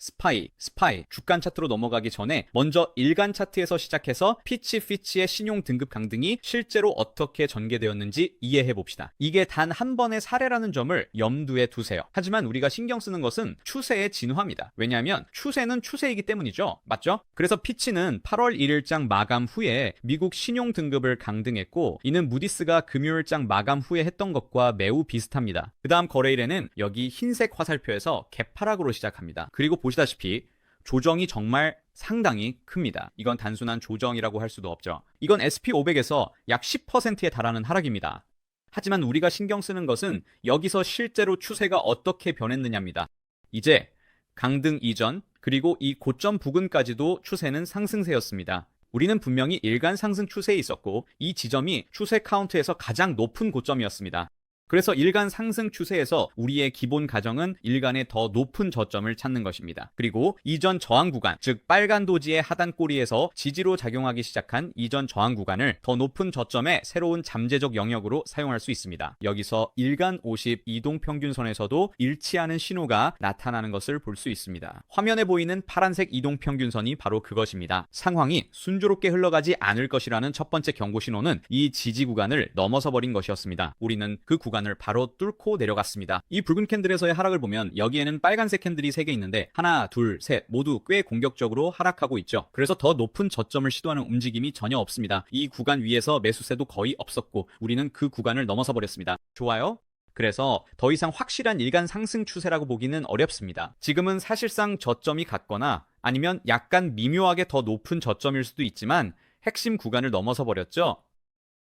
스파이, 주간 차트로 넘어가기 전에 먼저 일간 차트에서 시작해서 피치의 신용 등급 강등이 실제로 어떻게 전개되었는지 이해해 봅시다. 이게 단 한 번의 사례라는 점을 염두에 두세요. 하지만 우리가 신경 쓰는 것은 추세의 진화입니다. 왜냐하면 추세는 추세이기 때문이죠. 맞죠? 그래서 피치는 8월 1일장 마감 후에 미국 신용 등급을 강등했고, 이는 무디스가 금요일장 마감 후에 했던 것과 매우 비슷합니다. 그 다음 거래일에는 여기 흰색 화살표에서 개파락으로 시작합니다. 그리고 보시다시피 조정이 정말 상당히 큽니다. 이건 단순한 조정이라고 할 수도 없죠. 이건 SP500에서 약 10%에 달하는 하락입니다. 하지만 우리가 신경 쓰는 것은 여기서 실제로 추세가 어떻게 변했느냐입니다. 이제 강등 이전 그리고 이 고점 부근까지도 추세는 상승세였습니다. 우리는 분명히 일간 상승 추세에 있었고, 이 지점이 추세 카운트에서 가장 높은 고점이었습니다. 그래서 일간 상승 추세에서 우리의 기본 가정은 일간의 더 높은 저점을 찾는 것입니다. 그리고 이전 저항 구간, 즉 빨간 도지의 하단 꼬리에서 지지로 작용하기 시작한 이전 저항 구간을 더 높은 저점의 새로운 잠재적 영역으로 사용할 수 있습니다. 여기서 일간 50 이동평균선에서도 일치하는 신호가 나타나는 것을 볼 수 있습니다. 화면에 보이는 파란색 이동평균선이 바로 그것입니다. 상황이 순조롭게 흘러가지 않을 것이라는 첫 번째 경고 신호는 이 지지 구간을 넘어서 버린 것이었습니다. 우리는 그 구간을 바로 뚫고 내려갔습니다. 이 붉은 캔들에서의 하락을 보면 여기에는 빨간색 캔들이 3개 있는데 하나, 둘, 셋 모두 꽤 공격적으로 하락하고 있죠. 그래서 더 높은 저점을 시도하는 움직임이 전혀 없습니다. 이 구간 위에서 매수세도 거의 없었고 우리는 그 구간을 넘어서 버렸습니다. 좋아요? 그래서 더 이상 확실한 일간 상승 추세라고 보기는 어렵습니다. 지금은 사실상 저점이 같거나 아니면 약간 미묘하게 더 높은 저점일 수도 있지만 핵심 구간을 넘어서 버렸죠.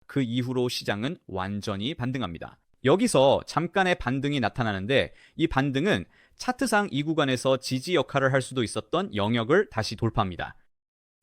그 이후로 시장은 완전히 반등합니다. 여기서 잠깐의 반등이 나타나는데, 이 반등은 차트상 이 구간에서 지지 역할을 할 수도 있었던 영역을 다시 돌파합니다.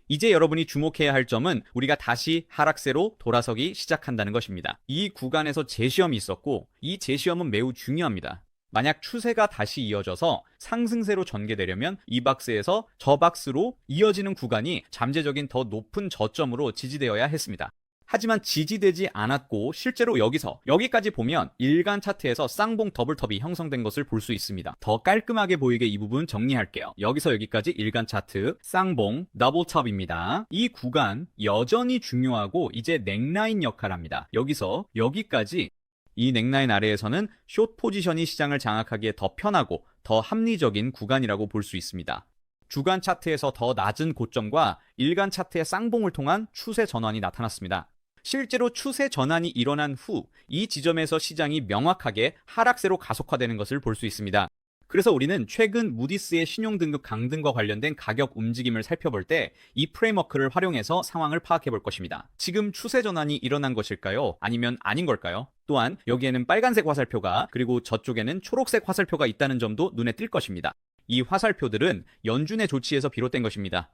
이제 여러분이 주목해야 할 점은 우리가 다시 하락세로 돌아서기 시작한다는 것입니다. 이 구간에서 재시험이 있었고, 이 재시험은 매우 중요합니다. 만약 추세가 다시 이어져서 상승세로 전개되려면 이 박스에서 저 박스로 이어지는 구간이 잠재적인 더 높은 저점으로 지지되어야 했습니다. 하지만 지지되지 않았고 실제로 여기까지 보면 일간 차트에서 쌍봉 더블톱이 형성된 것을 볼 수 있습니다. 더 깔끔하게 보이게 이 부분 정리할게요. 여기서 여기까지 일간 차트 쌍봉 더블톱입니다. 이 구간 여전히 중요하고 이제 넥라인 역할을 합니다. 여기서 여기까지 이 넥라인 아래에서는 숏 포지션이 시장을 장악하기에 더 편하고 더 합리적인 구간이라고 볼 수 있습니다. 주간 차트에서 더 낮은 고점과 일간 차트의 쌍봉을 통한 추세 전환이 나타났습니다. 실제로 추세 전환이 일어난 후 이 지점에서 시장이 명확하게 하락세로 가속화되는 것을 볼 수 있습니다. 그래서 우리는 최근 무디스의 신용등급 강등과 관련된 가격 움직임을 살펴볼 때 이 프레임워크를 활용해서 상황을 파악해 볼 것입니다. 지금 추세 전환이 일어난 것일까요? 아니면 아닌 걸까요? 또한 여기에는 빨간색 화살표가 그리고 저쪽에는 초록색 화살표가 있다는 점도 눈에 띌 것입니다. 이 화살표들은 연준의 조치에서 비롯된 것입니다.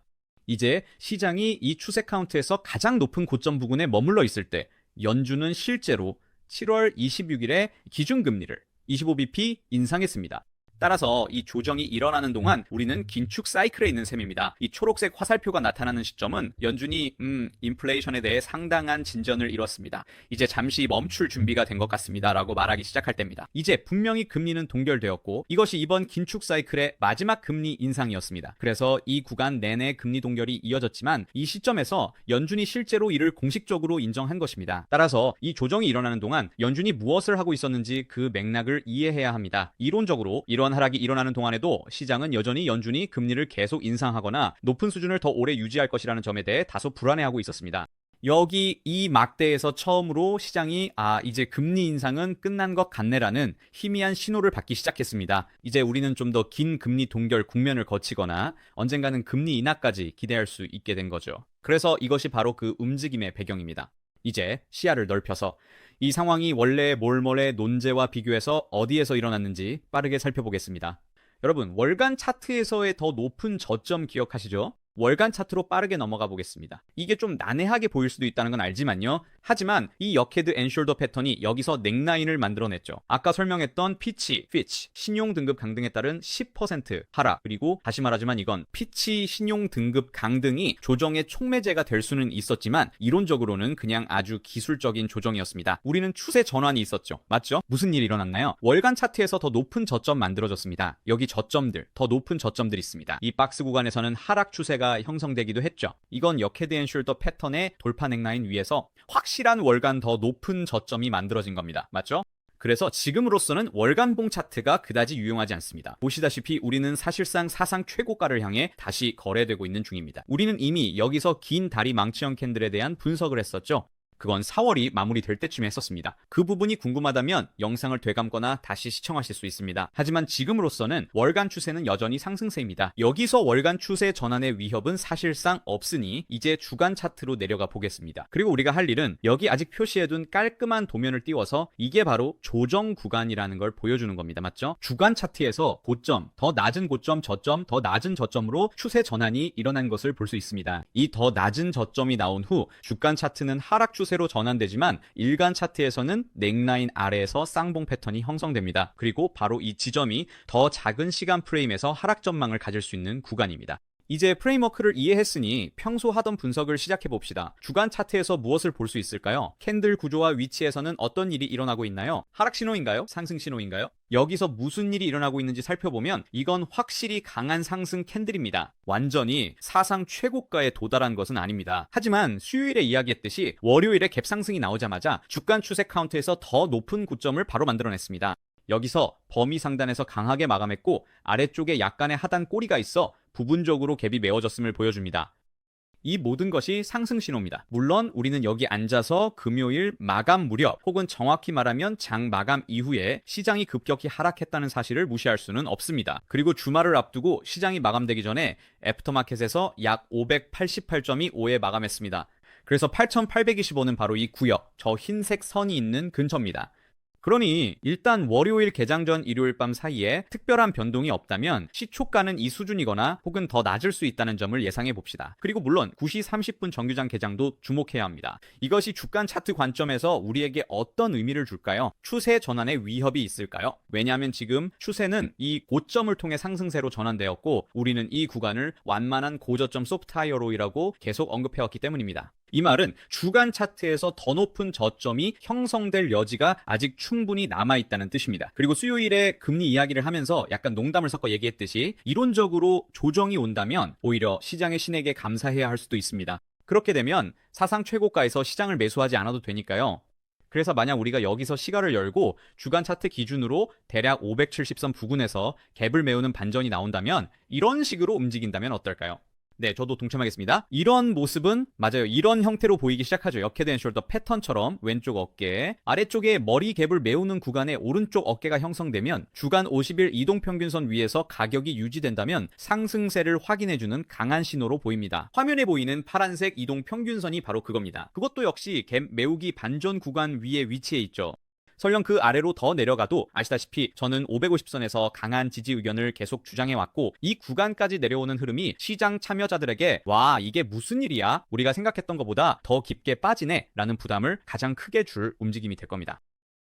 이제 시장이 이 추세 카운트에서 가장 높은 고점 부근에 머물러 있을 때 연준은 실제로 7월 26일에 기준금리를 25bp 인상했습니다. 따라서 이 조정이 일어나는 동안 우리는 긴축 사이클에 있는 셈입니다. 이 초록색 화살표가 나타나는 시점은 연준이 인플레이션에 대해 상당한 진전을 이뤘습니다. 이제 잠시 멈출 준비가 된 것 같습니다 라고 말하기 시작할 때입니다. 이제 분명히 금리는 동결되었고 이것이 이번 긴축 사이클의 마지막 금리 인상이었습니다. 그래서 이 구간 내내 금리 동결이 이어졌지만 이 시점에서 연준이 실제로 이를 공식적으로 인정한 것입니다. 따라서 이 조정이 일어나는 동안 연준이 무엇을 하고 있었는지 그 맥락을 이해해야 합니다. 이론적으로 이러한 하락이 일어나는 동안에도 시장은 여전히 연준이 금리를 계속 인상하거나 높은 수준을 더 오래 유지할 것이라는 점에 대해 다소 불안해하고 있었습니다. 여기 이 막대에서 처음으로 시장이 이제 금리 인상은 끝난 것 같네라는 희미한 신호를 받기 시작했습니다. 이제 우리는 좀 더 긴 금리 동결 국면을 거치거나 언젠가는 금리 인하까지 기대할 수 있게 된 거죠. 그래서 이것이 바로 그 움직임의 배경입니다. 이제 시야를 넓혀서 이 상황이 원래 몰몰의 논제와 비교해서 어디에서 일어났는지 빠르게 살펴보겠습니다. 여러분, 월간 차트에서의 더 높은 저점 기억하시죠? 월간 차트로 빠르게 넘어가 보겠습니다. 이게 좀 난해하게 보일 수도 있다는 건 알지만요. 하지만 이 역헤드 앤 숄더 패턴이 여기서 넥라인을 만들어냈죠. 아까 설명했던 피치, 피치, 신용 등급 강등에 따른 10% 하락, 그리고 다시 말하지만 이건 피치 신용 등급 강등이 조정의 촉매제가 될 수는 있었지만 이론적으로는 그냥 아주 기술적인 조정이었습니다. 우리는 추세 전환이 있었죠. 맞죠? 무슨 일이 일어났나요? 월간 차트에서 더 높은 저점 만들어졌습니다. 여기 저점들, 더 높은 저점들이 있습니다. 이 박스 구간에서는 하락 추세가 형성되기도 했죠. 이건 역헤드 앤 숄더 패턴의 돌파 넥라인 위에서 확실한 월간 더 높은 저점이 만들어진 겁니다. 맞죠? 그래서 지금으로서는 월간봉 차트가 그다지 유용하지 않습니다. 보시다시피 우리는 사실상 사상 최고가를 향해 다시 거래되고 있는 중입니다. 우리는 이미 여기서 긴 다리 망치형 캔들에 대한 분석을 했었죠. 그건 4월이 마무리될 때쯤에 했었습니다. 그 부분이 궁금하다면 영상을 되감거나 다시 시청하실 수 있습니다. 하지만 지금으로서는 월간 추세는 여전히 상승세입니다. 여기서 월간 추세 전환의 위협은 사실상 없으니 이제 주간 차트로 내려가 보겠습니다. 그리고 우리가 할 일은 여기 아직 표시해둔 깔끔한 도면을 띄워서 이게 바로 조정 구간이라는 걸 보여주는 겁니다. 맞죠? 주간 차트에서 고점, 더 낮은 고점, 저점, 더 낮은 저점으로 추세 전환이 일어난 것을 볼 수 있습니다. 이 더 낮은 저점이 나온 후 주간 차트는 하락 추세 로 전환되지만 일간 차트에서는 넥라인 아래에서 쌍봉 패턴이 형성됩니다. 그리고 바로 이 지점이 더 작은 시간 프레임에서 하락 전망을 가질 수 있는 구간입니다. 이제 프레임워크를 이해했으니 평소 하던 분석을 시작해 봅시다. 주간 차트에서 무엇을 볼 수 있을까요? 캔들 구조와 위치에서는 어떤 일이 일어나고 있나요? 하락 신호인가요? 상승 신호인가요? 여기서 무슨 일이 일어나고 있는지 살펴보면 이건 확실히 강한 상승 캔들입니다. 완전히 사상 최고가에 도달한 것은 아닙니다. 하지만 수요일에 이야기했듯이 월요일에 갭상승이 나오자마자 주간 추세 카운트에서 더 높은 고점을 바로 만들어냈습니다. 여기서 범위 상단에서 강하게 마감했고 아래쪽에 약간의 하단 꼬리가 있어 부분적으로 갭이 메워졌음을 보여줍니다. 이 모든 것이 상승 신호입니다. 물론 우리는 여기 앉아서 금요일 마감 무렵 혹은 정확히 말하면 장 마감 이후에 시장이 급격히 하락했다는 사실을 무시할 수는 없습니다. 그리고 주말을 앞두고 시장이 마감되기 전에 애프터마켓에서 약 588.2 5에 마감했습니다. 그래서 8,825는 바로 이 구역, 저 흰색 선이 있는 근처입니다. 그러니 일단 월요일 개장 전 일요일 밤 사이에 특별한 변동이 없다면 시초가는 이 수준이거나 혹은 더 낮을 수 있다는 점을 예상해 봅시다. 그리고 물론 9시 30분 정규장 개장도 주목해야 합니다. 이것이 주간 차트 관점에서 우리에게 어떤 의미를 줄까요? 추세 전환의 위협이 있을까요? 왜냐하면 지금 추세는 이 고점을 통해 상승세로 전환되었고 우리는 이 구간을 완만한 고저점 소프트하이어로이라고 계속 언급해왔기 때문입니다. 이 말은 주간 차트에서 더 높은 저점이 형성될 여지가 아직 충분히 남아있다는 뜻입니다. 그리고 수요일에 금리 이야기를 하면서 약간 농담을 섞어 얘기했듯이 이론적으로 조정이 온다면 오히려 시장의 신에게 감사해야 할 수도 있습니다. 그렇게 되면 사상 최고가에서 시장을 매수하지 않아도 되니까요. 그래서 만약 우리가 여기서 시가를 열고 주간 차트 기준으로 대략 570선 부근에서 갭을 메우는 반전이 나온다면 이런 식으로 움직인다면 어떨까요? 네, 저도 동참하겠습니다. 이런 모습은 맞아요. 이런 형태로 보이기 시작하죠. 역헤드 앤 숄더 패턴처럼 왼쪽 어깨, 아래쪽에 머리 갭을 메우는 구간에 오른쪽 어깨가 형성되면 주간 50일 이동평균선 위에서 가격이 유지된다면 상승세를 확인해주는 강한 신호로 보입니다. 화면에 보이는 파란색 이동평균선이 바로 그겁니다. 그것도 역시 갭 메우기 반전 구간 위에 위치해 있죠. 설령 그 아래로 더 내려가도 아시다시피 저는 550선에서 강한 지지 의견을 계속 주장해왔고 이 구간까지 내려오는 흐름이 시장 참여자들에게 와 이게 무슨 일이야? 우리가 생각했던 것보다 더 깊게 빠지네 라는 부담을 가장 크게 줄 움직임이 될 겁니다.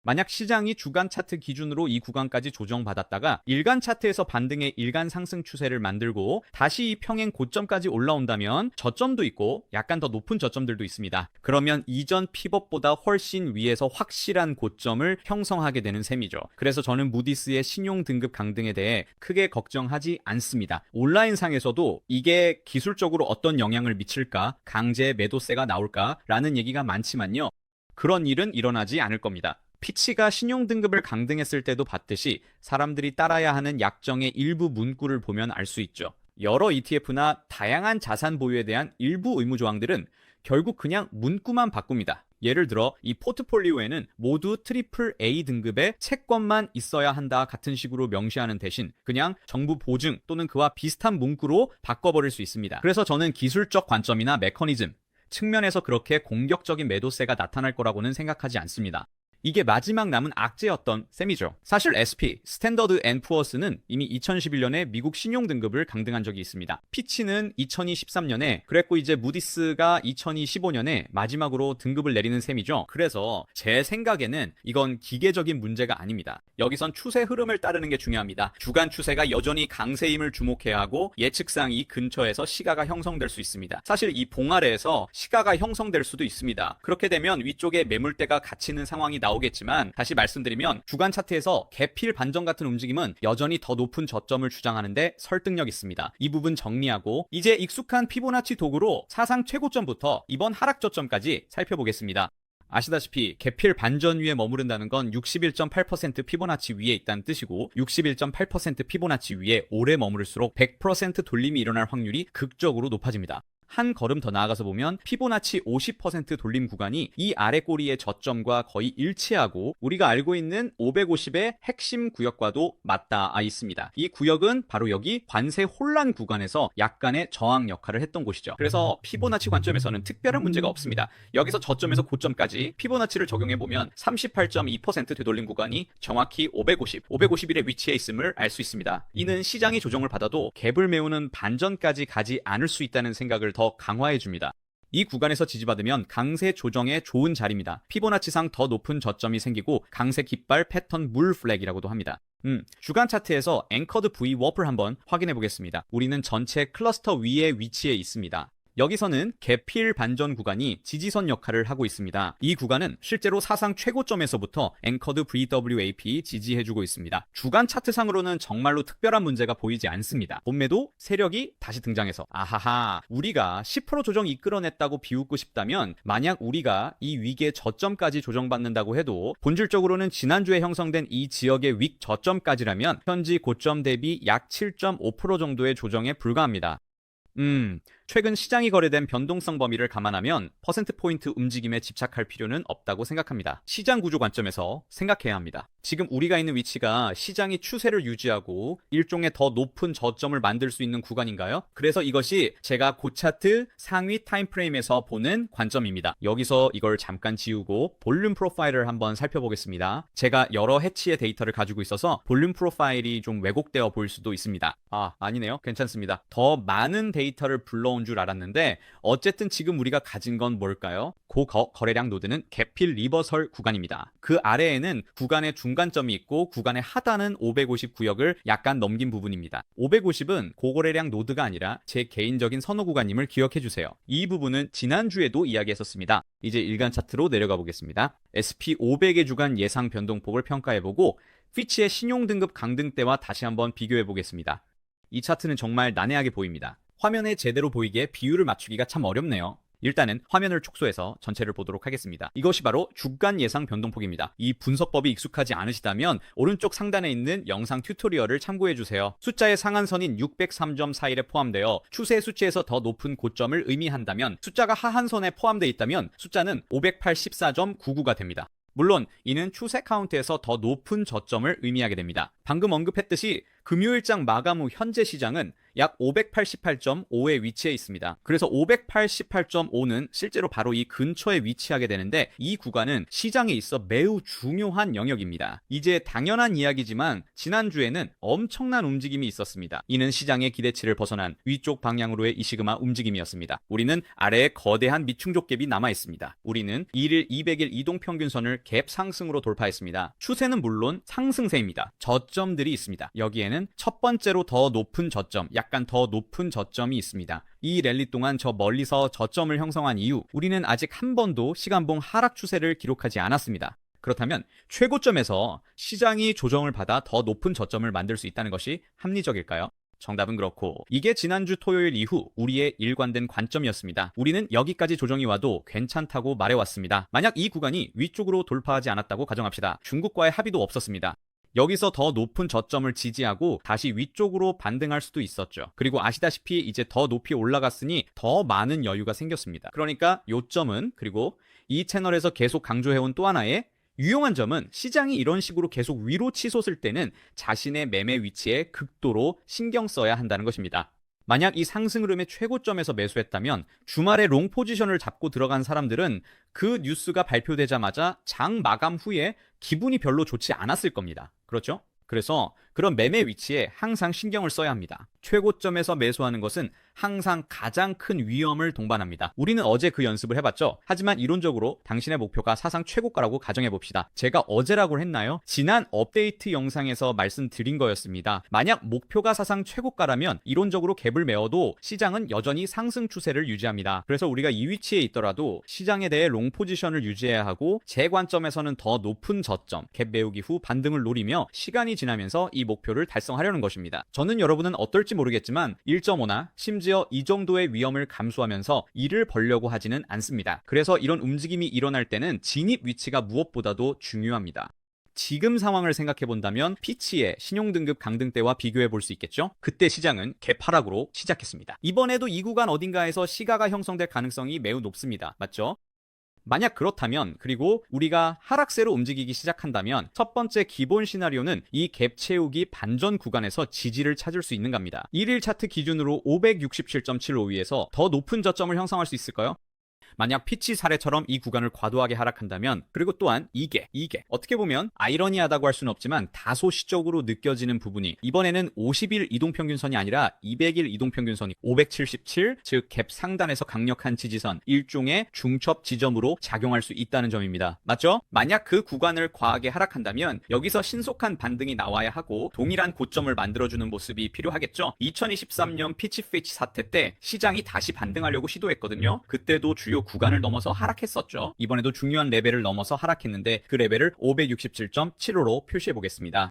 만약 시장이 주간 차트 기준으로 이 구간까지 조정받았다가 일간 차트에서 반등의 일간 상승 추세를 만들고 다시 이 평행 고점까지 올라온다면 저점도 있고 약간 더 높은 저점들도 있습니다. 그러면 이전 피벗보다 훨씬 위에서 확실한 고점을 형성하게 되는 셈이죠. 그래서 저는 무디스의 신용 등급 강등에 대해 크게 걱정하지 않습니다. 온라인상에서도 이게 기술적으로 어떤 영향을 미칠까, 강제 매도세가 나올까 라는 얘기가 많지만요. 그런 일은 일어나지 않을 겁니다. 피치가 신용등급을 강등했을 때도 봤듯이 사람들이 따라야 하는 약정의 일부 문구를 보면 알 수 있죠. 여러 ETF나 다양한 자산 보유에 대한 일부 의무조항들은 결국 그냥 문구만 바꿉니다. 예를 들어 이 포트폴리오에는 모두 트리플 A 등급의 채권만 있어야 한다 같은 식으로 명시하는 대신 그냥 정부 보증 또는 그와 비슷한 문구로 바꿔버릴 수 있습니다. 그래서 저는 기술적 관점이나 메커니즘 측면에서 그렇게 공격적인 매도세가 나타날 거라고는 생각하지 않습니다. 이게 마지막 남은 악재였던 셈이죠. 사실 SP, 스탠더드 앤 푸어스는 이미 2011년에 미국 신용 등급을 강등한 적이 있습니다. 피치는 2013년에 그랬고 이제 무디스가 2015년에 마지막으로 등급을 내리는 셈이죠. 그래서 제 생각에는 이건 기계적인 문제가 아닙니다. 여기선 추세 흐름을 따르는 게 중요합니다. 주간 추세가 여전히 강세임을 주목해야 하고 예측상 이 근처에서 시가가 형성될 수 있습니다. 사실 이 봉아래에서 시가가 형성될 수도 있습니다. 그렇게 되면 위쪽에 매물대가 갇히는 상황이 나오겠지만 다시 말씀드리면 주간 차트에서 개필 반전 같은 움직임은 여전히 더 높은 저점을 주장하는데 설득력 있습니다. 이 부분 정리하고 이제 익숙한 피보나치 도구로 사상 최고점부터 이번 하락 저점까지 살펴보겠습니다. 아시다시피 개필 반전 위에 머무른다는 건 61.8% 피보나치 위에 있다는 뜻이고 61.8% 피보나치 위에 오래 머무를수록 100% 돌림이 일어날 확률이 극적으로 높아집니다. 한 걸음 더 나아가서 보면 피보나치 50% 돌림 구간이 이 아래 꼬리의 저점과 거의 일치하고 우리가 알고 있는 550의 핵심 구역과도 맞닿아 있습니다. 이 구역은 바로 여기 관세 혼란 구간에서 약간의 저항 역할을 했던 곳이죠. 그래서 피보나치 관점에서는 특별한 문제가 없습니다. 여기서 저점에서 고점까지 피보나치를 적용해보면 38.2% 되돌림 구간이 정확히 551의 위치에 있음을 알 수 있습니다. 이는 시장이 조정을 받아도 갭을 메우는 반전까지 가지 않을 수 있다는 생각을 더 강화해줍니다. 이 구간에서 지지받으면 강세 조정에 좋은 자리입니다. 피보나치상 더 높은 저점이 생기고 강세 깃발 패턴 물 플래그라고도 합니다. 주간 차트에서 앵커드 V 워플 한번 확인해 보겠습니다. 우리는 전체 클러스터 위에 위치해 있습니다. 여기서는 개필 반전 구간이 지지선 역할을 하고 있습니다. 이 구간은 실제로 사상 최고점에서부터 앵커드 VWAP 지지해주고 있습니다. 주간 차트상으로는 정말로 특별한 문제가 보이지 않습니다. 봄매도 세력이 다시 등장해서 아하하 우리가 10% 조정 이끌어냈다고 비웃고 싶다면 만약 우리가 이 위기의 저점까지 조정받는다고 해도 본질적으로는 지난주에 형성된 이 지역의 윅 저점까지라면 현지 고점 대비 약 7.5% 정도의 조정에 불과합니다. 최근 시장이 거래된 변동성 범위를 감안하면 퍼센트포인트 움직임에 집착할 필요는 없다고 생각합니다. 시장 구조 관점에서 생각해야 합니다. 지금 우리가 있는 위치가 시장이 추세를 유지하고 일종의 더 높은 저점을 만들 수 있는 구간인가요? 그래서 이것이 제가 고차트 상위 타임프레임에서 보는 관점입니다. 여기서 이걸 잠깐 지우고 볼륨 프로파일을 한번 살펴보겠습니다. 제가 여러 해치의 데이터를 가지고 있어서 볼륨 프로파일이 좀 왜곡되어 보일 수도 있습니다. 아니네요. 괜찮습니다. 더 많은 데이터를 불러온 줄 알았는데 어쨌든 지금 우리가 가진 건 뭘까요? 고거래량 노드는 개필 리버설 구간입니다. 그 아래에는 구간의 중간점이 있고 구간의 하단은 550 구역을 약간 넘긴 부분입니다. 550은 고거래량 노드가 아니라 제 개인적인 선호 구간임을 기억해 주세요. 이 부분은 지난주에도 이야기했었습니다. 이제 일간 차트로 내려가 보겠습니다. SP500의 주간 예상 변동폭을 평가해보고 피치의 신용 등급 강등 때와 다시 한번 비교해 보겠습니다. 이 차트는 정말 난해하게 보입니다. 화면에 제대로 보이게 비율을 맞추기가 참 어렵네요. 일단은 화면을 축소해서 전체를 보도록 하겠습니다. 이것이 바로 주간 예상 변동폭입니다. 이 분석법이 익숙하지 않으시다면 오른쪽 상단에 있는 영상 튜토리얼을 참고해주세요. 숫자의 상한선인 603.41에 포함되어 추세 수치에서 더 높은 고점을 의미한다면 숫자가 하한선에 포함되어 있다면 숫자는 584.99가 됩니다. 물론 이는 추세 카운트에서 더 높은 저점을 의미하게 됩니다. 방금 언급했듯이 금요일장 마감 후 현재 시장은 약 588.5에 위치해 있습니다. 그래서 588.5는 실제로 바로 이 근처에 위치하게 되는데 이 구간은 시장에 있어 매우 중요한 영역입니다. 이제 당연한 이야기지만 지난주에는 엄청난 움직임이 있었습니다. 이는 시장의 기대치를 벗어난 위쪽 방향으로의 이시그마 움직임이었습니다. 우리는 아래에 거대한 미충족 갭이 남아 있습니다. 우리는 1일 200일 이동평균선을 갭 상승으로 돌파했습니다. 추세는 물론 상승세입니다. 저점들이 있습니다. 여기에는 첫 번째로 더 높은 저점, 약간 더 높은 저점이 있습니다. 이 랠리 동안 저 멀리서 저점을 형성한 이후 우리는 아직 한 번도 시간봉 하락 추세를 기록하지 않았습니다. 그렇다면 최고점에서 시장이 조정을 받아 더 높은 저점을 만들 수 있다는 것이 합리적일까요? 정답은 그렇고 이게 지난주 토요일 이후 우리의 일관된 관점이었습니다. 우리는 여기까지 조정이 와도 괜찮다고 말해왔습니다. 만약 이 구간이 위쪽으로 돌파하지 않았다고 가정합시다. 중국과의 합의도 없었습니다. 여기서 더 높은 저점을 지지하고 다시 위쪽으로 반등할 수도 있었죠. 그리고 아시다시피 이제 더 높이 올라갔으니 더 많은 여유가 생겼습니다. 그러니까 요점은 그리고 이 채널에서 계속 강조해온 또 하나의 유용한 점은 시장이 이런 식으로 계속 위로 치솟을 때는 자신의 매매 위치에 극도로 신경 써야 한다는 것입니다. 만약 이 상승 흐름의 최고점에서 매수했다면 주말에 롱 포지션을 잡고 들어간 사람들은 그 뉴스가 발표되자마자 장 마감 후에 기분이 별로 좋지 않았을 겁니다. 그렇죠? 그래서 그런 매매 위치에 항상 신경을 써야 합니다. 최고점에서 매수하는 것은 항상 가장 큰 위험을 동반합니다. 우리는 어제 그 연습을 해봤죠. 하지만 이론적으로 당신의 목표가 사상 최고가라고 가정해봅시다. 제가 어제라고 했나요? 지난 업데이트 영상에서 말씀드린 거였습니다. 만약 목표가 사상 최고가라면 이론적으로 갭을 메워도 시장은 여전히 상승 추세를 유지합니다. 그래서 우리가 이 위치에 있더라도 시장에 대해 롱 포지션을 유지해야 하고 제 관점에서는 더 높은 저점, 갭 메우기 후 반등을 노리며 시간이 지나면서 이 목표를 달성하려는 것입니다. 저는 여러분은 어떨지 모르겠지만 1.5나 심지어 이 정도의 위험을 감수하면서 일을 벌려고 하지는 않습니다. 그래서 이런 움직임이 일어날 때는 진입 위치가 무엇보다도 중요합니다. 지금 상황을 생각해 본다면 피치의 신용등급 강등 때와 비교해 볼 수 있겠죠? 그때 시장은 개파락으로 시작했습니다. 이번에도 이 구간 어딘가에서 시가가 형성될 가능성이 매우 높습니다. 맞죠? 만약 그렇다면, 그리고 우리가 하락세로 움직이기 시작한다면 첫 번째 기본 시나리오는 이 갭 채우기 반전 구간에서 지지를 찾을 수 있는 겁니다. 1일 차트 기준으로 567.75위에서 더 높은 저점을 형성할 수 있을까요? 만약 피치 사례처럼 이 구간을 과도하게 하락한다면, 그리고 또한 이게 어떻게 보면 아이러니하다고 할 수는 없지만 다소 시적으로 느껴지는 부분이 이번에는 50일 이동평균선이 아니라 200일 이동평균선이 577, 즉 갭 상단에서 강력한 지지선, 일종의 중첩 지점으로 작용할 수 있다는 점입니다. 맞죠? 만약 그 구간을 과하게 하락한다면 여기서 신속한 반등이 나와야 하고 동일한 고점을 만들어주는 모습이 필요하겠죠. 2023년 피치 사태 때 시장이 다시 반등하려고 시도했거든요. 그때도 주요 구간을 넘어서 하락했었죠. 이번에도 중요한 레벨을 넘어서 하락했는데 그 레벨을 567.75로 표시해 보겠습니다.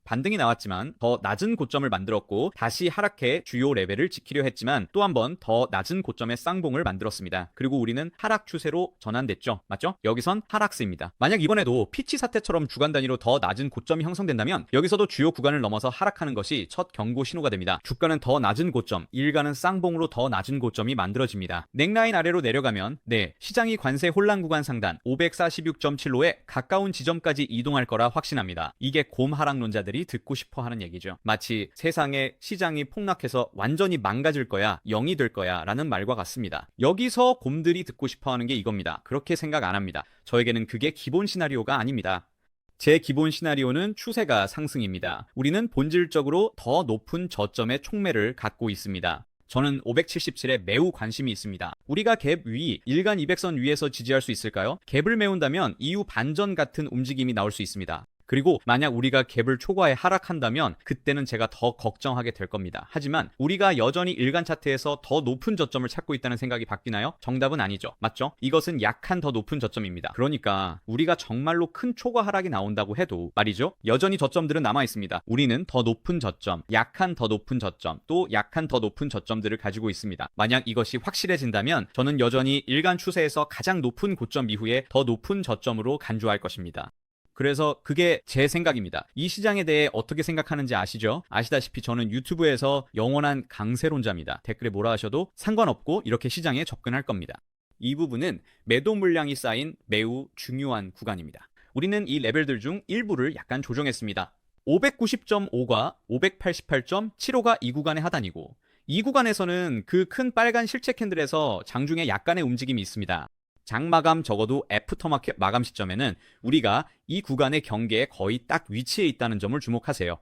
반등이 나왔지만 더 낮은 고점을 만들었고 다시 하락해 주요 레벨을 지키려 했지만 또 한 번 더 낮은 고점의 쌍봉을 만들었습니다. 그리고 우리는 하락 추세로 전환됐죠. 맞죠? 여기선 하락세입니다. 만약 이번에도 피치 사태처럼 주간 단위로 더 낮은 고점이 형성된다면 여기서도 주요 구간을 넘어서 하락하는 것이 첫 경고 신호가 됩니다. 주가는 더 낮은 고점, 일가는 쌍봉으로 더 낮은 고점이 만들어집니다. 넥라인 아래로 내려가면 시장이 관세 혼란 구간 상단 546.75에 가까운 지점까지 이동할 거라 확신합니다. 이게 곰 하락론자들이 듣고 싶어 하는 얘기죠. 마치 세상에 시장이 폭락해서 완전히 망가질 거야, 0이 될 거야 라는 말과 같습니다. 여기서 곰들이 듣고 싶어 하는 게 이겁니다. 그렇게 생각 안 합니다. 저에게는 그게 기본 시나리오가 아닙니다. 제 기본 시나리오는 추세가 상승입니다. 우리는 본질적으로 더 높은 저점의 촉매를 갖고 있습니다. 저는 577에 매우 관심이 있습니다. 우리가 갭 위, 일간 200선 위에서 지지할 수 있을까요? 갭을 메운다면 이후 반전 같은 움직임이 나올 수 있습니다. 그리고 만약 우리가 갭을 초과해 하락한다면 그때는 제가 더 걱정하게 될 겁니다. 하지만 우리가 여전히 일간 차트에서 더 높은 저점을 찾고 있다는 생각이 바뀌나요? 정답은 아니죠. 맞죠? 이것은 약한 더 높은 저점입니다. 그러니까 우리가 정말로 큰 초과 하락이 나온다고 해도 말이죠. 여전히 저점들은 남아 있습니다. 우리는 더 높은 저점, 약한 더 높은 저점, 또 약한 더 높은 저점들을 가지고 있습니다. 만약 이것이 확실해진다면 저는 여전히 일간 추세에서 가장 높은 고점 이후에 더 높은 저점으로 간주할 것입니다. 그래서 그게 제 생각입니다. 이 시장에 대해 어떻게 생각하는지 아시죠? 아시다시피 저는 유튜브에서 영원한 강세론자입니다. 댓글에 뭐라 하셔도 상관없고 이렇게 시장에 접근할 겁니다. 이 부분은 매도 물량이 쌓인 매우 중요한 구간입니다. 우리는 이 레벨들 중 일부를 약간 조정했습니다. 590.5과 588.75가 이 구간의 하단이고 이 구간에서는 그 큰 빨간 실체 캔들에서 장중에 약간의 움직임이 있습니다. 장마감 적어도 애프터마켓 마감 시점에는 우리가 이 구간의 경계에 거의 딱 위치해 있다는 점을 주목하세요.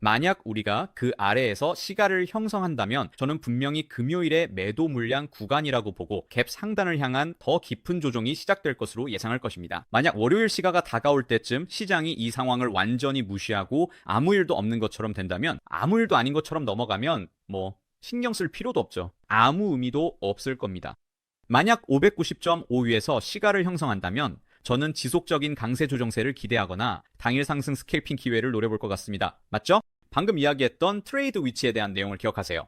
만약 우리가 그 아래에서 시가를 형성한다면 저는 분명히 금요일에 매도 물량 구간이라고 보고 갭 상단을 향한 더 깊은 조정이 시작될 것으로 예상할 것입니다. 만약 월요일 시가가 다가올 때쯤 시장이 이 상황을 완전히 무시하고 아무 일도 없는 것처럼 된다면, 아무 일도 아닌 것처럼 넘어가면 신경 쓸 필요도 없죠. 아무 의미도 없을 겁니다. 만약 590.5 위에서 시가를 형성한다면 저는 지속적인 강세 조정세를 기대하거나 당일 상승 스캘핑 기회를 노려볼 것 같습니다. 맞죠? 방금 이야기했던 트레이드 위치에 대한 내용을 기억하세요.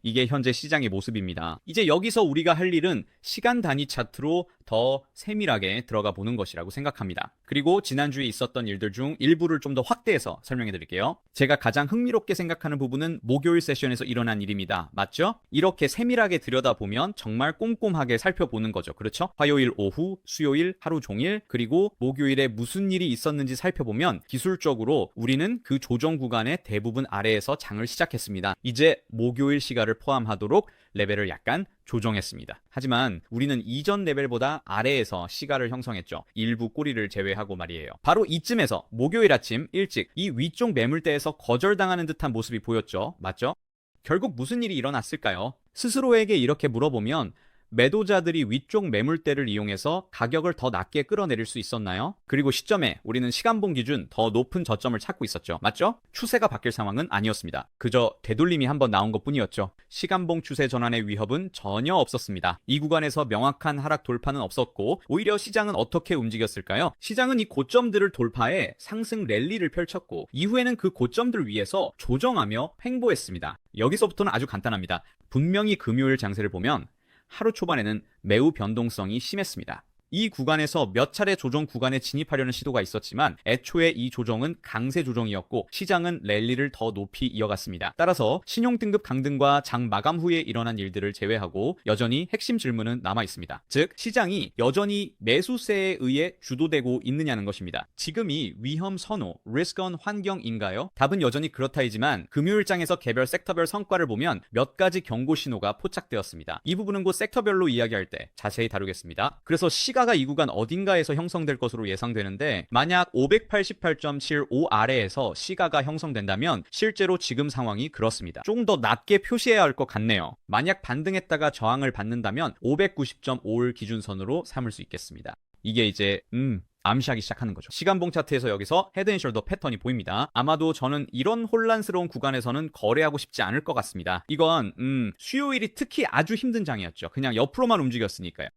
이게 현재 시장의 모습입니다. 이제 여기서 우리가 할 일은 시간 단위 차트로 더 세밀하게 들어가 보는 것이라고 생각합니다. 그리고 지난주에 있었던 일들 중 일부를 좀 더 확대해서 설명해 드릴게요. 제가 가장 흥미롭게 생각하는 부분은 목요일 세션에서 일어난 일입니다. 맞죠? 이렇게 세밀하게 들여다보면 정말 꼼꼼하게 살펴보는 거죠. 그렇죠? 화요일 오후, 수요일 하루 종일, 그리고 목요일에 무슨 일이 있었는지 살펴보면 기술적으로 우리는 그 조정 구간의 대부분 아래에서 장을 시작했습니다. 이제 목요일 월요일 시가를 포함하도록 레벨을 약간 조정했습니다. 하지만 우리는 이전 레벨보다 아래에서 시가를 형성했죠. 일부 꼬리를 제외하고 말이에요. 바로 이쯤에서 목요일 아침 일찍 이 위쪽 매물대에서 거절당하는 듯한 모습이 보였죠. 맞죠? 결국 무슨 일이 일어났을까요? 스스로에게 이렇게 물어보면 매도자들이 위쪽 매물대를 이용해서 가격을 더 낮게 끌어내릴 수 있었나요? 그리고 시점에 우리는 시간봉 기준 더 높은 저점을 찾고 있었죠. 맞죠? 추세가 바뀔 상황은 아니었습니다. 그저 되돌림이 한번 나온 것뿐이었죠. 시간봉 추세 전환의 위협은 전혀 없었습니다. 이 구간에서 명확한 하락 돌파는 없었고 오히려 시장은 어떻게 움직였을까요? 시장은 이 고점들을 돌파해 상승 랠리를 펼쳤고 이후에는 그 고점들 위에서 조정하며 횡보했습니다. 여기서부터는 아주 간단합니다. 분명히 금요일 장세를 보면 하루 초반에는 매우 변동성이 심했습니다. 이 구간에서 몇 차례 조정 구간에 진입하려는 시도가 있었지만 애초에 이 조정은 강세 조정이었고 시장은 랠리를 더 높이 이어갔습니다. 따라서 신용등급 강등과 장 마감 후에 일어난 일들을 제외하고 여전히 핵심 질문은 남아 있습니다. 즉 시장이 여전히 매수세에 의해 주도되고 있느냐는 것입니다. 지금이 위험 선호, 리스크온 환경인가요? 답은 여전히 그렇다이지만 금요일장에서 개별 섹터별 성과를 보면 몇 가지 경고 신호가 포착되었습니다. 이 부분은 곧 섹터별로 이야기할 때 자세히 다루겠습니다. 그래서 시가가 이 구간 어딘가에서 형성될 것으로 예상되는데 만약 588.75 아래에서 시가가 형성된다면 실제로 지금 상황이 그렇습니다. 조금 더 낮게 표시해야 할 것 같네요. 만약 반등했다가 저항을 받는다면 590.5를 기준선으로 삼을 수 있겠습니다. 이게 이제 암시하기 시작하는 거죠. 시간봉 차트에서 여기서 헤드앤숄더 패턴이 보입니다. 아마도 저는 이런 혼란스러운 구간에서는 거래하고 싶지 않을 것 같습니다. 이건 수요일이 특히 아주 힘든 장이었죠. 그냥 옆으로만 움직였으니까요.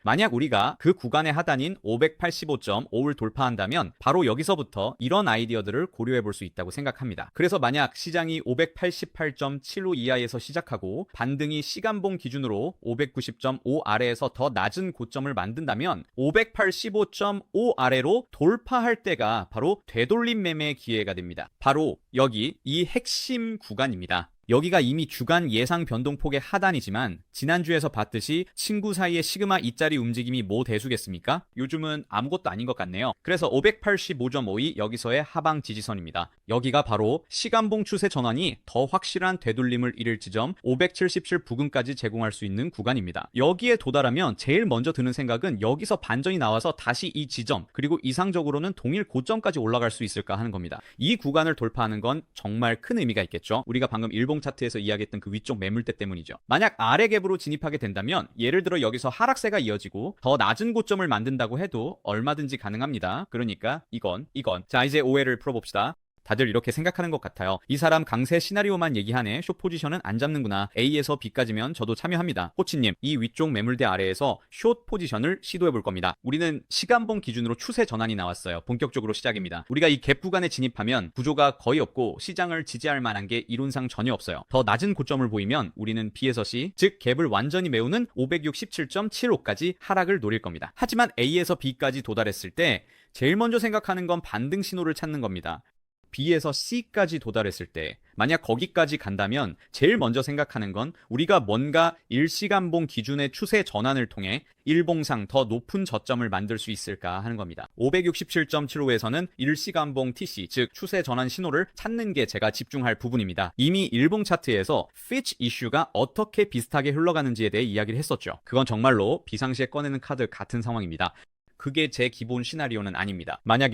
만약 우리가 그 구간의 하단인 585.5를 돌파한다면 바로 여기서부터 이런 아이디어들을 고려해 볼 수 있다고 생각합니다. 그래서 만약 시장이 588.75 이하에서 시작하고 반등이 시간봉 기준으로 590.5 아래에서 더 낮은 고점을 만든다면 585.5 아래로 돌파할 때가 바로 되돌림 매매의 기회가 됩니다. 바로 여기 이 핵심 구간입니다. 여기가 이미 주간 예상 변동폭의 하단이지만 지난주에서 봤듯이 친구 사이의 시그마 2짜리 움직임이 뭐 대수겠습니까? 요즘은 아무것도 아닌 것 같네요. 그래서 585.52 여기서의 하방 지지선입니다. 여기가 바로 시간봉 추세 전환이 더 확실한 되돌림을 이룰 지점 577 부근까지 제공할 수 있는 구간입니다. 여기에 도달하면 제일 먼저 드는 생각은 여기서 반전이 나와서 다시 이 지점 그리고 이상적으로는 동일 고점까지 올라갈 수 있을까 하는 겁니다. 이 구간을 돌파하는 건 정말 큰 의미가 있겠죠. 우리가 방금 일봉 차트에서 이야기했던 그 위쪽 매물대 때문이죠. 만약 아래 갭으로 진입하게 된다면 예를 들어 여기서 하락세가 이어지고 더 낮은 고점을 만든다고 해도 얼마든지 가능합니다. 그러니까 이건 자 이제 오해를 풀어봅시다. 다들 이렇게 생각하는 것 같아요. 이 사람 강세 시나리오만 얘기하네. 숏 포지션은 안 잡는구나. A에서 B까지면 저도 참여합니다. 호치님, 이 위쪽 매물대 아래에서 숏 포지션을 시도해 볼 겁니다. 우리는 시간봉 기준으로 추세 전환이 나왔어요. 본격적으로 시작입니다. 우리가 이 갭 구간에 진입하면 구조가 거의 없고 시장을 지지할 만한 게 이론상 전혀 없어요. 더 낮은 고점을 보이면 우리는 B에서 C, 즉 갭을 완전히 메우는 567.75까지 하락을 노릴 겁니다. 하지만 A에서 B까지 도달했을 때 제일 먼저 생각하는 건 반등 신호를 찾는 겁니다. B에서 C까지 도달했을 때 만약 거기까지 간다면 제일 먼저 생각하는 건 우리가 뭔가 일시간봉 기준의 추세 전환을 통해 일봉상 더 높은 저점을 만들 수 있을까 하는 겁니다. 567.75에서는 일시간봉 TC 즉 추세 전환 신호를 찾는 게 제가 집중할 부분입니다. 이미 일봉 차트에서 피치 이슈가 어떻게 비슷하게 흘러가는지에 대해 이야기를 했었죠. 그건 정말로 비상시에 꺼내는 카드 같은 상황입니다. 그게 제 기본 시나리오는 아닙니다. 만약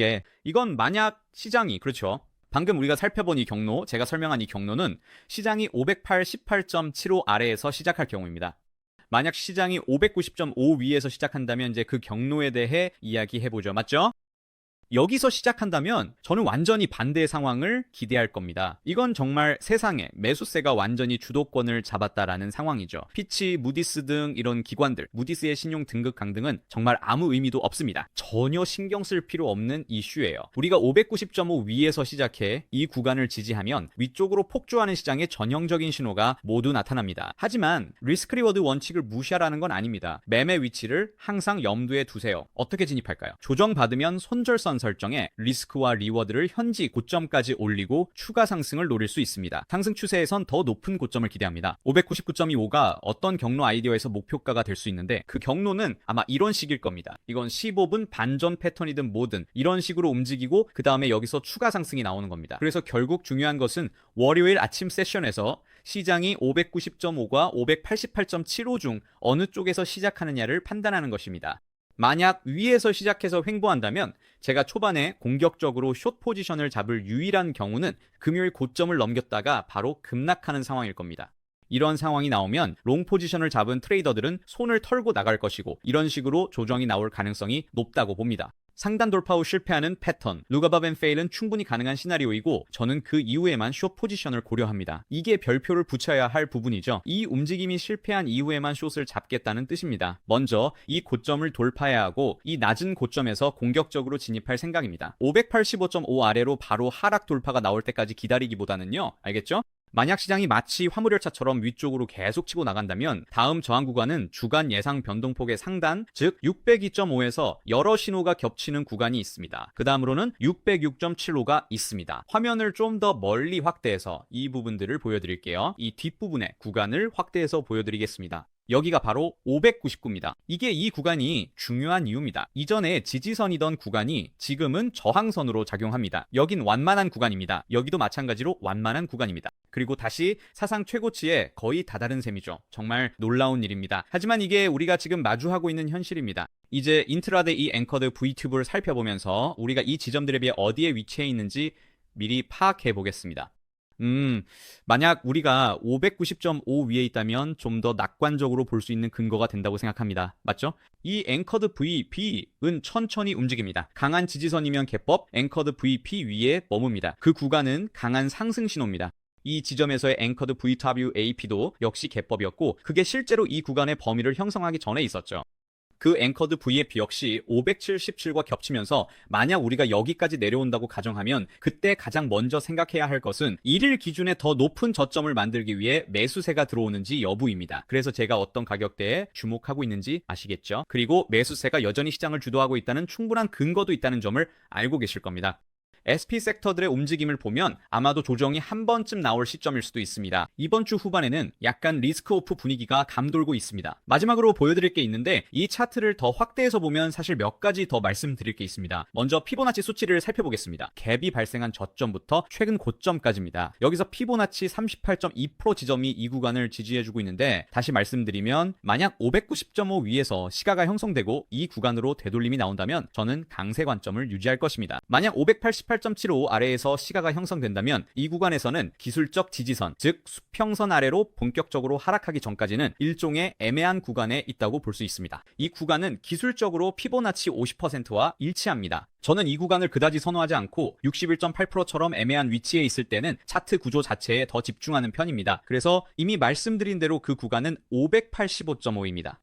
시장이 그렇죠. 방금 우리가 살펴본 이 경로, 제가 설명한 이 경로는 시장이 518.75 아래에서 시작할 경우입니다. 만약 시장이 590.5 위에서 시작한다면 이제 그 경로에 대해 이야기해보죠. 맞죠? 여기서 시작한다면 저는 완전히 반대의 상황을 기대할 겁니다. 이건 정말 세상에 매수세가 완전히 주도권을 잡았다라는 상황이죠. 피치, 무디스 등 이런 기관들, 무디스의 신용 등급 강등은 정말 아무 의미도 없습니다. 전혀 신경 쓸 필요 없는 이슈예요. 우리가 590.5 위에서 시작해 이 구간을 지지하면 위쪽으로 폭주하는 시장의 전형적인 신호가 모두 나타납니다. 하지만 리스크 리워드 원칙을 무시하라는 건 아닙니다. 매매 위치를 항상 염두에 두세요. 어떻게 진입할까요? 조정받으면 손절선 설정에 리스크와 리워드를 현지 고점까지 올리고 추가 상승을 노릴 수 있습니다. 상승 추세에선 더 높은 고점을 기대합니다. 599.25가 어떤 경로 아이디어에서 목표가가 될 수 있는데 그 경로는 아마 이런 식일 겁니다. 이건 15분 반전 패턴이든 뭐든 이런 식으로 움직이고 그 다음에 여기서 추가 상승이 나오는 겁니다. 그래서 결국 중요한 것은 월요일 아침 세션에서 시장이 590.5과 588.75 중 어느 쪽에서 시작하느냐를 판단하는 것입니다. 만약 위에서 시작해서 횡보한다면 제가 초반에 공격적으로 숏 포지션을 잡을 유일한 경우는 금요일 고점을 넘겼다가 바로 급락하는 상황일 겁니다. 이런 상황이 나오면 롱 포지션을 잡은 트레이더들은 손을 털고 나갈 것이고 이런 식으로 조정이 나올 가능성이 높다고 봅니다. 상단 돌파 후 실패하는 패턴, 루가밥 앤 페일은 충분히 가능한 시나리오이고 저는 그 이후에만 숏 포지션을 고려합니다. 이게 별표를 붙여야 할 부분이죠. 이 움직임이 실패한 이후에만 숏을 잡겠다는 뜻입니다. 먼저 이 고점을 돌파해야 하고 이 낮은 고점에서 공격적으로 진입할 생각입니다. 585.5 아래로 바로 하락 돌파가 나올 때까지 기다리기보다는요. 알겠죠? 만약 시장이 마치 화물열차처럼 위쪽으로 계속 치고 나간다면 다음 저항 구간은 주간 예상 변동폭의 상단, 즉 602.5에서 여러 신호가 겹치는 구간이 있습니다. 그 다음으로는 606.75가 있습니다. 화면을 좀 더 멀리 확대해서 이 부분들을 보여드릴게요. 이 뒷부분의 구간을 확대해서 보여드리겠습니다. 여기가 바로 599입니다. 이게 이 구간이 중요한 이유입니다. 이전에 지지선이던 구간이 지금은 저항선으로 작용합니다. 여긴 완만한 구간입니다. 여기도 마찬가지로 완만한 구간입니다. 그리고 다시 사상 최고치에 거의 다다른 셈이죠. 정말 놀라운 일입니다. 하지만 이게 우리가 지금 마주하고 있는 현실입니다. 이제 인트라데이 이 앵커드 V튜브를 살펴보면서 우리가 이 지점들에 비해 어디에 위치해 있는지 미리 파악해 보겠습니다. 만약 우리가 590.5 위에 있다면 좀 더 낙관적으로 볼 수 있는 근거가 된다고 생각합니다. 맞죠? 이 앵커드 VP은 천천히 움직입니다. 강한 지지선이면 개법, 앵커드 VP 위에 머뭅니다. 그 구간은 강한 상승 신호입니다. 이 지점에서의 앵커드 VWAP도 역시 개법이었고 그게 실제로 이 구간의 범위를 형성하기 전에 있었죠. 그 앵커드 VAP 역시 577과 겹치면서 만약 우리가 여기까지 내려온다고 가정하면 그때 가장 먼저 생각해야 할 것은 1일 기준에 더 높은 저점을 만들기 위해 매수세가 들어오는지 여부입니다. 그래서 제가 어떤 가격대에 주목하고 있는지 아시겠죠? 그리고 매수세가 여전히 시장을 주도하고 있다는 충분한 근거도 있다는 점을 알고 계실 겁니다. SP 섹터들의 움직임을 보면 아마도 조정이 한 번쯤 나올 시점일 수도 있습니다. 이번 주 후반에는 약간 리스크 오프 분위기가 감돌고 있습니다. 마지막으로 보여드릴 게 있는데 이 차트를 더 확대해서 보면 사실 몇 가지 더 말씀드릴 게 있습니다. 먼저 피보나치 수치를 살펴보겠습니다. 갭이 발생한 저점부터 최근 고점까지입니다. 여기서 피보나치 38.2% 지점이 이 구간을 지지해주고 있는데 다시 말씀드리면 만약 590.5 위에서 시가가 형성되고 이 구간으로 되돌림이 나온다면 저는 강세 관점을 유지할 것입니다. 만약 588.75 아래에서 시가가 형성된다면 이 구간에서는 기술적 지지선, 즉 수평선 아래로 본격적으로 하락하기 전까지는 일종의 애매한 구간에 있다고 볼 수 있습니다. 이 구간은 기술적으로 피보나치 50%와 일치합니다. 저는 이 구간을 그다지 선호하지 않고 61.8%처럼 애매한 위치에 있을 때는 차트 구조 자체에 더 집중하는 편입니다. 그래서 이미 말씀드린 대로 그 구간은 585.5입니다.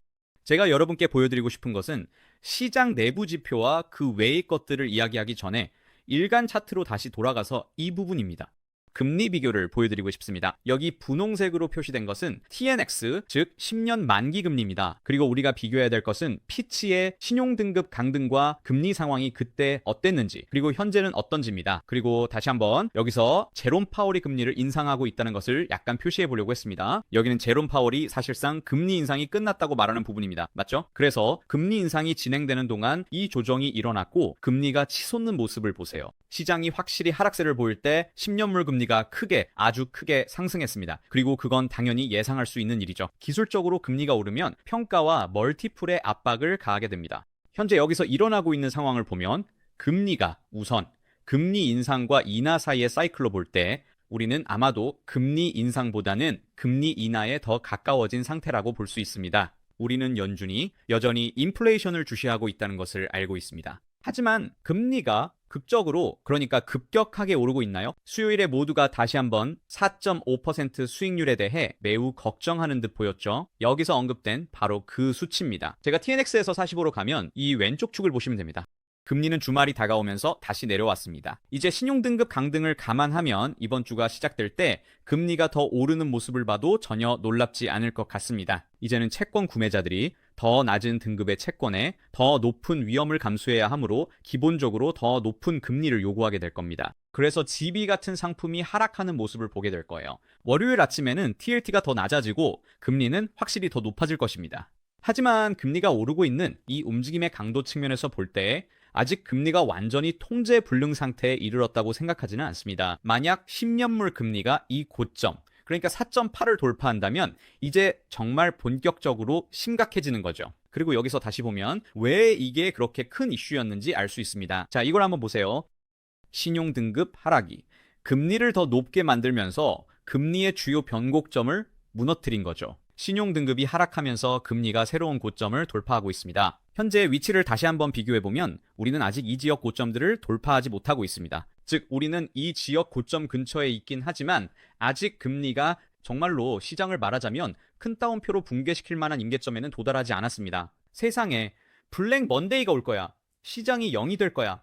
제가 여러분께 보여드리고 싶은 것은 시장 내부 지표와 그 외의 것들을 이야기하기 전에 일간 차트로 다시 돌아가서 이 부분입니다. 금리 비교를 보여드리고 싶습니다. 여기 분홍색으로 표시된 것은 TNX, 즉 10년 만기 금리입니다. 그리고 우리가 비교해야 될 것은 피치의 신용등급 강등과 금리 상황이 그때 어땠는지, 그리고 현재는 어떤지입니다. 그리고 다시 한번 여기서 제롬 파월이 금리를 인상하고 있다는 것을 약간 표시해 보려고 했습니다. 여기는 제롬 파월이 사실상 금리 인상이 끝났다고 말하는 부분입니다. 맞죠? 그래서 금리 인상이 진행되는 동안 이 조정이 일어났고 금리가 치솟는 모습을 보세요. 시장이 확실히 하락세를 보일 때 10년물 금리가 크게, 아주 크게 상승했습니다. 그리고 그건 당연히 예상할 수 있는 일이죠. 기술적으로 금리가 오르면 평가와 멀티플의 압박을 가하게 됩니다. 현재 여기서 일어나고 있는 상황을 보면 금리가 우선 금리 인상과 인하 사이의 사이클로 볼 때 우리는 아마도 금리 인상보다는 금리 인하에 더 가까워진 상태라고 볼 수 있습니다. 우리는 여전히 인플레이션을 주시하고 있다는 것을 알고 있습니다. 하지만 금리가 극적으로, 그러니까 급격하게 오르고 있나요? 수요일에 모두가 다시 한번 4.5% 수익률에 대해 매우 걱정하는 듯 보였죠. 여기서 언급된 바로 그 수치입니다. 제가 TNX에서 45로 가면 이 왼쪽 축을 보시면 됩니다. 금리는 주말이 다가오면서 다시 내려왔습니다. 이제 신용등급 강등을 감안하면 이번 주가 시작될 때 금리가 더 오르는 모습을 봐도 전혀 놀랍지 않을 것 같습니다. 이제는 채권 구매자들이 더 낮은 등급의 채권에 더 높은 위험을 감수해야 하므로 기본적으로 더 높은 금리를 요구하게 될 겁니다. 그래서 GB 같은 상품이 하락하는 모습을 보게 될 거예요. 월요일 아침에는 TLT가 더 낮아지고 금리는 확실히 더 높아질 것입니다. 하지만 금리가 오르고 있는 이 움직임의 강도 측면에서 볼 때 아직 금리가 완전히 통제 불능 상태에 이르렀다고 생각하지는 않습니다. 만약 10년물 금리가 이 고점, 그러니까 4.8을 돌파한다면 이제 정말 본격적으로 심각해지는 거죠. 그리고 여기서 다시 보면 왜 이게 그렇게 큰 이슈였는지 알 수 있습니다. 자, 이걸 한번 보세요. 신용 등급 하락이 금리를 더 높게 만들면서 금리의 주요 변곡점을 무너뜨린 거죠. 신용 등급이 하락하면서 금리가 새로운 고점을 돌파하고 있습니다. 현재 위치를 다시 한번 비교해보면 우리는 아직 이 지역 고점들을 돌파하지 못하고 있습니다. 즉, 우리는 이 지역 고점 근처에 있긴 하지만 아직 금리가 정말로 시장을 말하자면 큰 따옴표로 붕괴시킬 만한 임계점에는 도달하지 않았습니다. 세상에 블랙 먼데이가 올 거야. 시장이 0이 될 거야.